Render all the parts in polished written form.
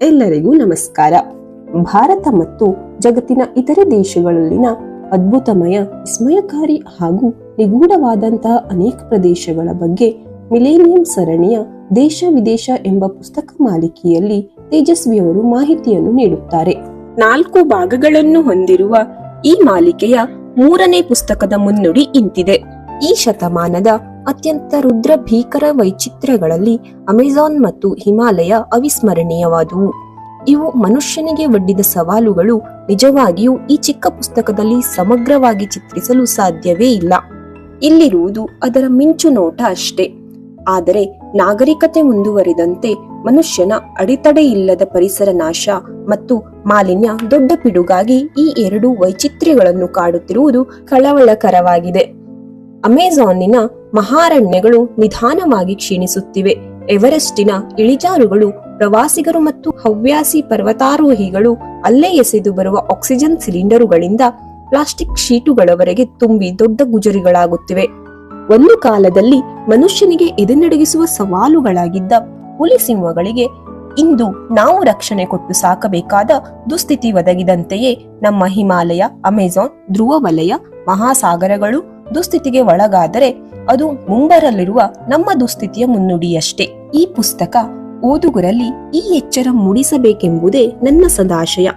ಎಲ್ಲರಿಗೂ ನಮಸ್ಕಾರ. ಭಾರತ ಮತ್ತು ಜಗತ್ತಿನ ಇತರೆ ದೇಶಗಳಲ್ಲಿನ ಅದ್ಭುತಮಯ, ವಿಸ್ಮಯಕಾರಿ ಹಾಗೂ ನಿಗೂಢವಾದಂತಹ ಅನೇಕ ಪ್ರದೇಶಗಳ ಬಗ್ಗೆ ಮಿಲೇನಿಯಂ ಸರಣಿಯ ದೇಶ ವಿದೇಶ ಎಂಬ ಪುಸ್ತಕ ಮಾಲಿಕೆಯಲ್ಲಿ ತೇಜಸ್ವಿಯವರು ಮಾಹಿತಿಯನ್ನು ನೀಡುತ್ತಾರೆ. 4 ಭಾಗಗಳನ್ನು ಹೊಂದಿರುವ ಈ ಮಾಲಿಕೆಯ 3ನೇ ಪುಸ್ತಕದ ಮುನ್ನುಡಿ ಇಂತಿದೆ. ಈ ಶತಮಾನದ ಅತ್ಯಂತ ರುದ್ರ ಭೀಕರ ವೈಚಿತ್ರ್ಯಗಳಲ್ಲಿ ಅಮೆಜಾನ್ ಮತ್ತು ಹಿಮಾಲಯ ಅವಿಸ್ಮರಣೀಯವಾದುವು. ಇವು ಮನುಷ್ಯನಿಗೆ ಒಡ್ಡಿದ ಸವಾಲುಗಳು ನಿಜವಾಗಿಯೂ ಈ ಚಿಕ್ಕ ಪುಸ್ತಕದಲ್ಲಿ ಸಮಗ್ರವಾಗಿ ಚಿತ್ರಿಸಲು ಸಾಧ್ಯವೇ ಇಲ್ಲ. ಇಲ್ಲಿರುವುದು ಅದರ ಮಿಂಚು ನೋಟ ಅಷ್ಟೇ. ಆದರೆ ನಾಗರಿಕತೆ ಮುಂದುವರಿದಂತೆ ಮನುಷ್ಯನ ಅಡೆತಡೆಯಿಲ್ಲದ ಪರಿಸರ ನಾಶ ಮತ್ತು ಮಾಲಿನ್ಯ ದೊಡ್ಡ ಪಿಡುಗಾಗಿ ಈ 2 ವೈಚಿತ್ರ್ಯಗಳನ್ನು ಕಾಡುತ್ತಿರುವುದು ಕಳವಳಕರವಾಗಿದೆ. ಅಮೆಜಾನಿನ ಮಹಾರಣ್ಯಗಳು ನಿಧಾನವಾಗಿ ಕ್ಷೀಣಿಸುತ್ತಿವೆ. ಎವರೆಸ್ಟಿನ ಇಳಿಜಾರುಗಳು ಪ್ರವಾಸಿಗರು ಮತ್ತು ಹವ್ಯಾಸಿ ಪರ್ವತಾರೋಹಿಗಳು ಅಲ್ಲೇ ಎಸೆದು ಬರುವ ಆಕ್ಸಿಜನ್ ಸಿಲಿಂಡರುಗಳಿಂದ ಪ್ಲಾಸ್ಟಿಕ್ ಶೀಟುಗಳವರೆಗೆ ತುಂಬಿ ದೊಡ್ಡ ಗುಜರಿಗಳಾಗುತ್ತಿವೆ. ಒಂದು ಕಾಲದಲ್ಲಿ ಮನುಷ್ಯನಿಗೆ ಎದೆನಡಗಿಸುವ ಸವಾಲುಗಳಾಗಿದ್ದ ಹುಲಿ ಸಿಂಹಗಳಿಗೆ ಇಂದು ನಾವು ರಕ್ಷಣೆ ಕೊಟ್ಟು ಸಾಕಬೇಕಾದ ದುಸ್ಥಿತಿ ಒದಗಿದಂತೆಯೇ ನಮ್ಮ ಹಿಮಾಲಯ, ಅಮೆಜಾನ್, ಧ್ರುವ ವಲಯ, ಮಹಾಸಾಗರಗಳು ದುಸ್ಥಿತಿಗೆ ಒಳಗಾದರೆ ಅದು ಮುಂಬರಲಿರುವ ನಮ್ಮ ದುಸ್ಥಿತಿಯ ಮುನ್ನುಡಿಯಷ್ಟೇ. ಈ ಪುಸ್ತಕ ಓದುಗರಲ್ಲಿ ಈ ಎಚ್ಚರ ಮೂಡಿಸಬೇಕೆಂಬುದೇ ನನ್ನ ಸದಾಶಯ.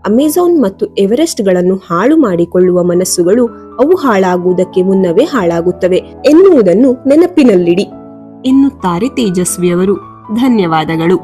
ಅಮೆಜಾನ್ ಮತ್ತು ಎವರೆಸ್ಟ್ ಗಳನ್ನು ಹಾಳು ಮಾಡಿಕೊಳ್ಳುವ ಮನಸ್ಸುಗಳು ಅವು ಹಾಳಾಗುವುದಕ್ಕೆ ಮುನ್ನವೇ ಹಾಳಾಗುತ್ತವೆ ಎನ್ನುವುದನ್ನು ನೆನಪಿನಲ್ಲಿಡಿ ಎನ್ನುತ್ತಾರೆ ತೇಜಸ್ವಿಯವರು. ಧನ್ಯವಾದಗಳು.